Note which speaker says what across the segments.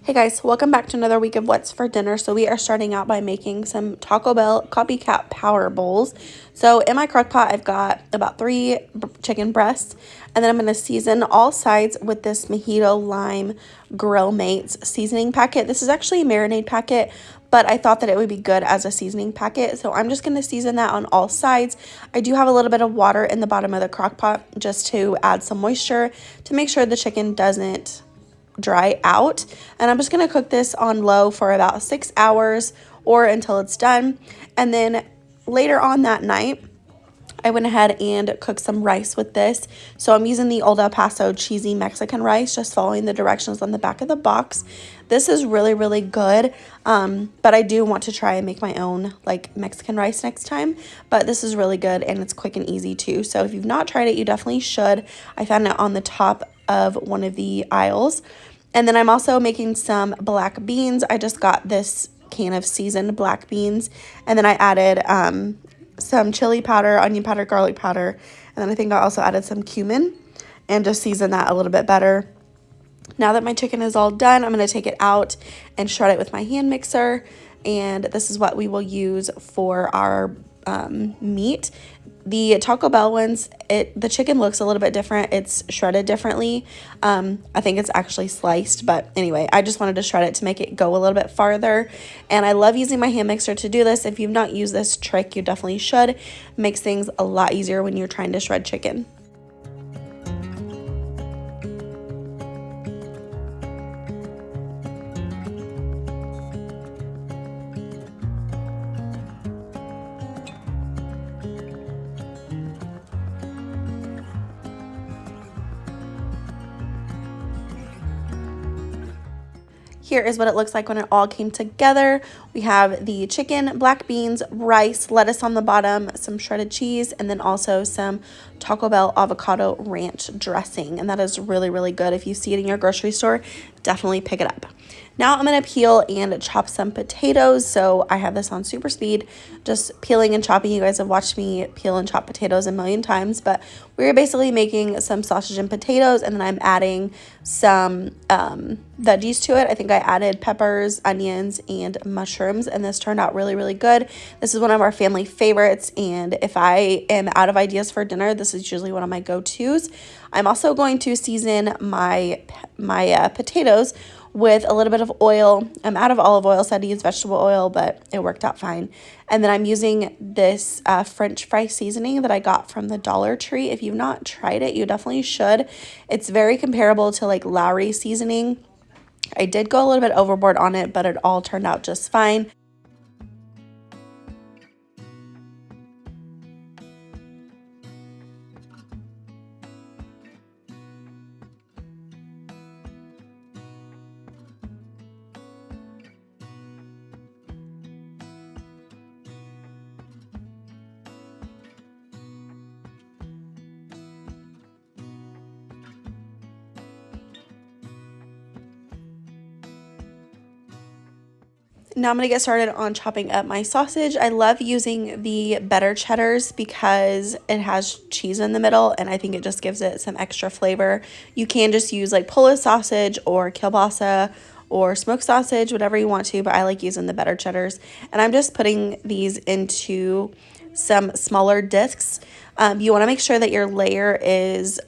Speaker 1: Hey guys, welcome back to another week of What's for Dinner. So we are starting out by making some Taco Bell copycat power bowls. So in my crock pot, I've got about 3 chicken breasts, and then I'm going to season all sides with this Mojito Lime Grill Mates seasoning packet. This is actually a marinade packet, but I thought that it would be good as a seasoning packet. So I'm just going to season that on all sides. I do have a little bit of water in the bottom of the crock pot just to add some moisture to make sure the chicken doesn't dry out, and I'm just going to cook this on low for about 6 hours or until it's done. And then later on that night, I went ahead and cooked some rice with this. So I'm using the Old El Paso cheesy Mexican rice, just following the directions on the back of the box. This is really, really good, but I do want to try and make my own like Mexican rice next time. But this is really good, and it's quick and easy too. So if you've not tried it, you definitely should. I found it on the top of one of the aisles. And then I'm also making some black beans. I just got this can of seasoned black beans, and then I added some chili powder, onion powder, garlic powder, and then I think I also added some cumin and just season that a little bit better. Now that my chicken is all done, I'm going to take it out and shred it with my hand mixer, and this is what we will use for our meat. The Taco Bell ones, the chicken looks a little bit different. It's shredded differently. I think it's actually sliced, but anyway, I just wanted to shred it to make it go a little bit farther. And I love using my hand mixer to do this. If you've not used this trick, you definitely should. It makes things a lot easier when you're trying to shred chicken. Here is what it looks like when it all came together. We have the chicken, black beans, rice, lettuce on the bottom, some shredded cheese, and then also some Taco Bell avocado ranch dressing. And that is really, really good. If you see it in your grocery store, definitely pick it up. Now I'm going to peel and chop some potatoes. So I have this on super speed, just peeling and chopping. You guys have watched me peel and chop potatoes a million times, but we're basically making some sausage and potatoes, and then I'm adding some veggies to it. I think I added peppers, onions, and mushrooms, and this turned out really, really good. This is one of our family favorites, and if I am out of ideas for dinner, this is usually one of my go-tos. I'm also going to season my potatoes with a little bit of oil. I'm out of olive oil, so I had to use vegetable oil, but it worked out fine. And then I'm using this French fry seasoning that I got from the Dollar Tree. If you've not tried it, you definitely should. It's very comparable to like Lowry seasoning. I did go a little bit overboard on it, but it all turned out just fine. Now I'm going to get started on chopping up my sausage. I love using the better cheddars because it has cheese in the middle, and I think it just gives it some extra flavor. You can just use like Polish sausage or kielbasa or smoked sausage, whatever you want to, but I like using the better cheddars. And I'm just putting these into some smaller discs. You want to make sure that your layer is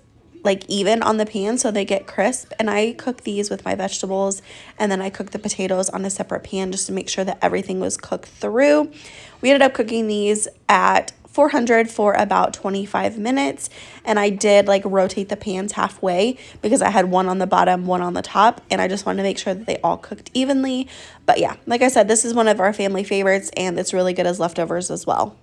Speaker 1: like even on the pan so they get crisp, and I cook these with my vegetables, and then I cook the potatoes on a separate pan just to make sure that everything was cooked through. We ended up cooking these at 400 for about 25 minutes, and I did like rotate the pans halfway because I had one on the bottom, one on the top, and I just wanted to make sure that they all cooked evenly. But yeah, like I said, this is one of our family favorites, and it's really good as leftovers as well.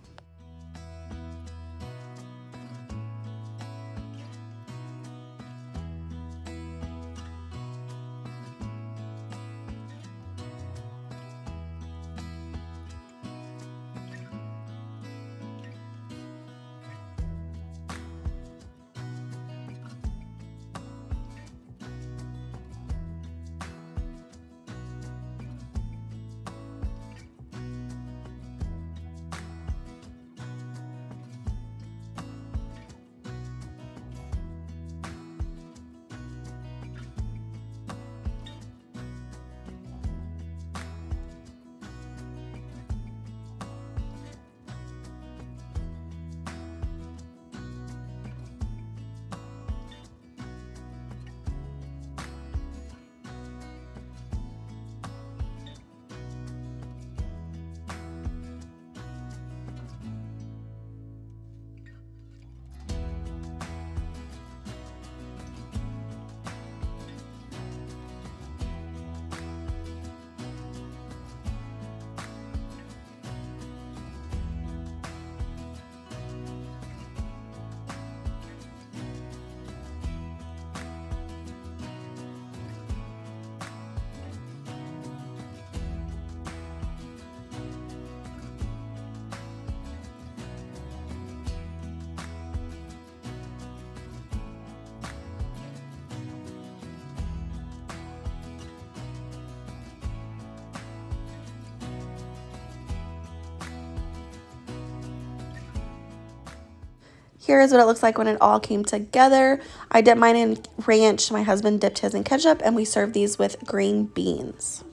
Speaker 1: Here is what it looks like when it all came together. I dipped mine in ranch. My husband dipped his in ketchup, and we served these with green beans.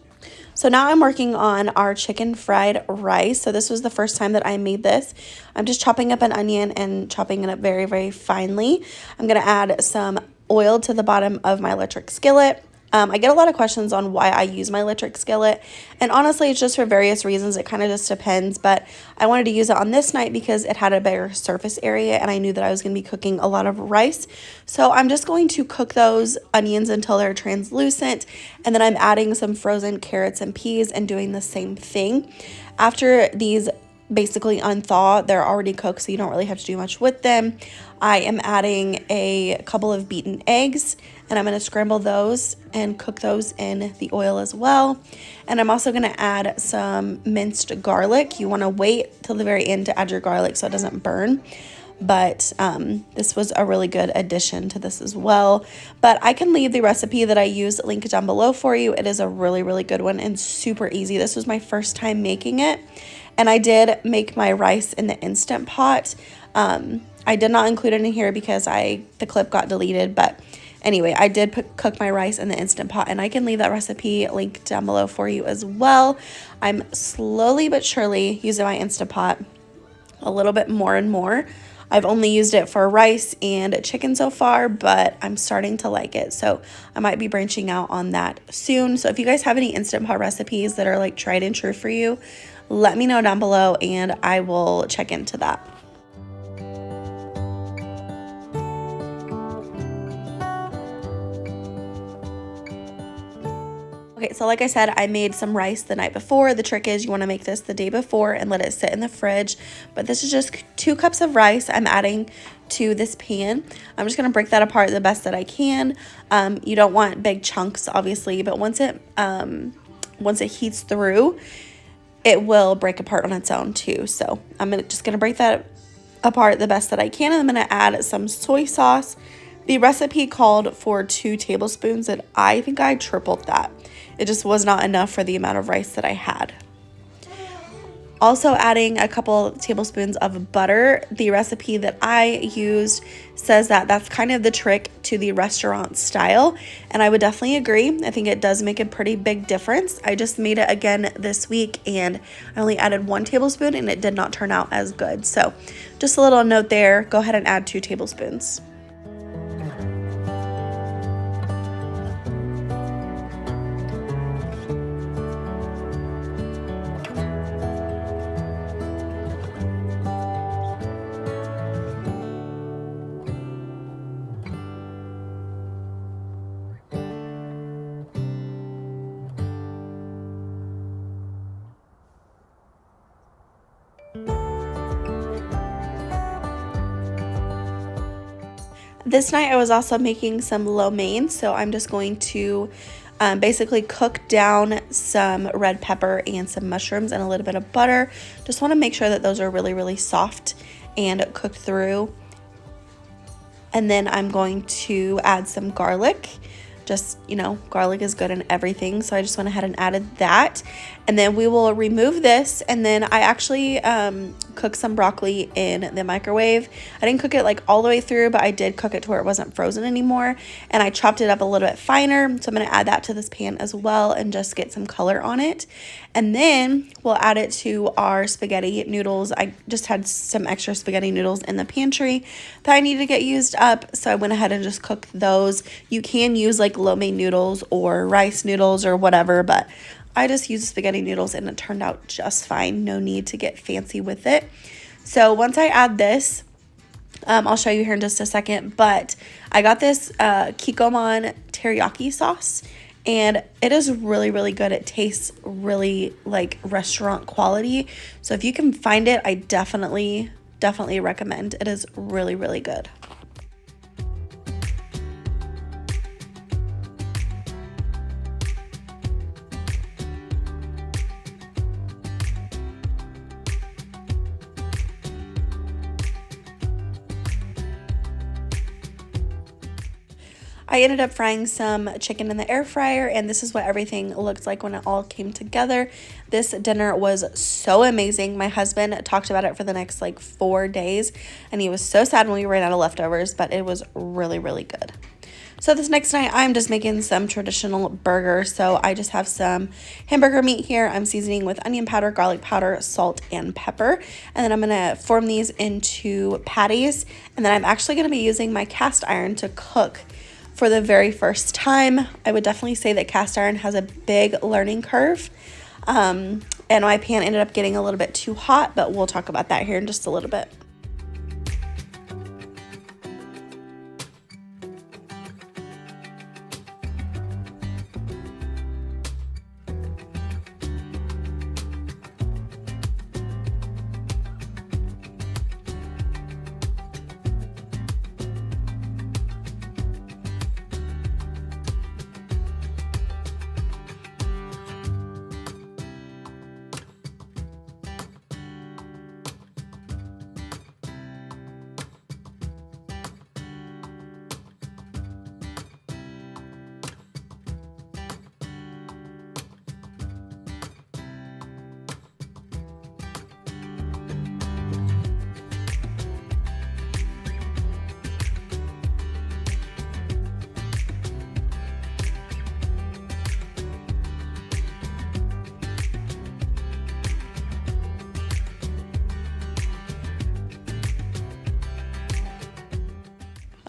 Speaker 1: So now I'm working on our chicken fried rice. So this was the first time that I made this. I'm just chopping up an onion and chopping it up very, very finely. I'm going to add some oil to the bottom of my electric skillet. I get a lot of questions on why I use my electric skillet, and honestly it's just for various reasons. It kind of just depends, but I wanted to use it on this night because it had a bigger surface area and I knew that I was going to be cooking a lot of rice. So I'm just going to cook those onions until they're translucent, and then I'm adding some frozen carrots and peas and doing the same thing. After these basically unthaw, they're already cooked, so you don't really have to do much with them. I am adding a couple of beaten eggs, and I'm going to scramble those and cook those in the oil as well. And I'm also going to add some minced garlic. You want to wait till the very end to add your garlic so it doesn't burn. But this was a really good addition to this as well. But I can leave the recipe that I use linked down below for you. It is a really, really good one and super easy. This was my first time making it. And I did make my rice in the Instant Pot. I did not include it in here because the clip got deleted. But anyway, I did cook my rice in the Instant Pot, and I can leave that recipe linked down below for you as well. I'm slowly but surely using my Instant Pot a little bit more and more. I've only used it for rice and chicken so far, but I'm starting to like it. So I might be branching out on that soon. So if you guys have any Instant Pot recipes that are like tried and true for you, let me know down below and I will check into that. Okay, so like I said, I made some rice the night before. The trick is you want to make this the day before and let it sit in the fridge. But this is just 2 cups of rice I'm adding to this pan. I'm just going to break that apart the best that I can. You don't want big chunks, obviously, but once it heats through, it will break apart on its own too. So I'm just going to break that apart the best that I can. And I'm going to add some soy sauce. The recipe called for 2 tablespoons, and I think I tripled that. It just was not enough for the amount of rice that I had. Also adding a couple tablespoons of butter. The recipe that I used says that that's kind of the trick to the restaurant style, and I would definitely agree. I think it does make a pretty big difference. I just made it again this week, and I only added 1 tablespoon, and it did not turn out as good. So just a little note there, go ahead and add 2 tablespoons. This night I was also making some lo mein, so I'm just going to basically cook down some red pepper and some mushrooms and a little bit of butter. Just want to make sure that those are really, really soft and cooked through. And then I'm going to add some garlic. Just, you know, garlic is good in everything, so I just went ahead and added that. And then we will remove this, and then I actually cooked some broccoli in the microwave. I didn't cook it like all the way through, but I did cook it to where it wasn't frozen anymore, and I chopped it up a little bit finer. So I'm going to add that to this pan as well and just get some color on it. And then we'll add it to our spaghetti noodles. I just had some extra spaghetti noodles in the pantry that I needed to get used up, so I went ahead and just cooked those. You can use like lo mein noodles or rice noodles or whatever, but I just used spaghetti noodles and it turned out just fine. No need to get fancy with it. So once I add this, I'll show you here in just a second, but I got this Kikkoman teriyaki sauce, and it is really, really good. It tastes really like restaurant quality. So if you can find it, I definitely recommend. It is really, really good. I ended up frying some chicken in the air fryer, and this is what everything looked like when it all came together. This dinner was so amazing. My husband talked about it for the next like 4 days, and he was so sad when we ran out of leftovers, but it was really, really good. So this next night, I'm just making some traditional burgers. So I just have some hamburger meat here. I'm seasoning with onion powder, garlic powder, salt, and pepper. And then I'm going to form these into patties. And then I'm actually going to be using my cast iron to cook for the very first time. I would definitely say that cast iron has a big learning curve. And my pan ended up getting a little bit too hot, but we'll talk about that here in just a little bit.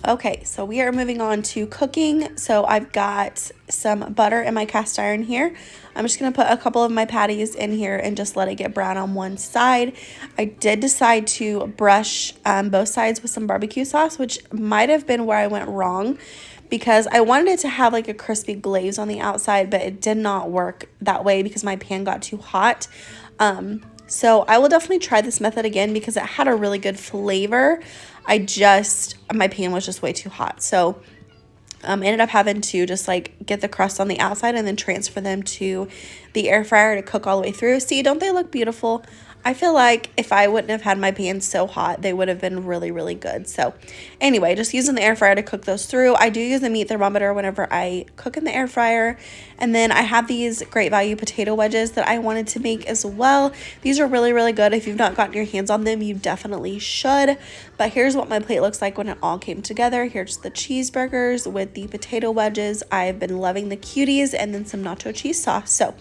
Speaker 1: Okay, so we are moving on to cooking. So I've got some butter in my cast iron here. I'm just going to put a couple of my patties in here and just let it get brown on one side. I did decide to brush both sides with some barbecue sauce, which might have been where I went wrong, because I wanted it to have like a crispy glaze on the outside, but it did not work that way because my pan got too hot. So I will definitely try this method again because it had a really good flavor. My pan was just way too hot. So ended up having to just like get the crust on the outside and then transfer them to the air fryer to cook all the way through. See, don't they look beautiful? I feel like if I wouldn't have had my pan so hot, they would have been really, really good. So anyway, just using the air fryer to cook those through. I do use a meat thermometer whenever I cook in the air fryer. And then I have these Great Value potato wedges that I wanted to make as well. These are really, really good. If you've not gotten your hands on them, you definitely should. But here's what my plate looks like when it all came together. Here's the cheeseburgers with the potato wedges. I've been loving the cuties, and then some nacho cheese sauce. So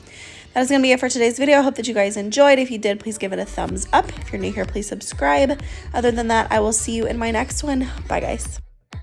Speaker 1: that is going to be it for today's video. I hope that you guys enjoyed. If you did, please give it a thumbs up. If you're new here, please subscribe. Other than that, I will see you in my next one. Bye, guys.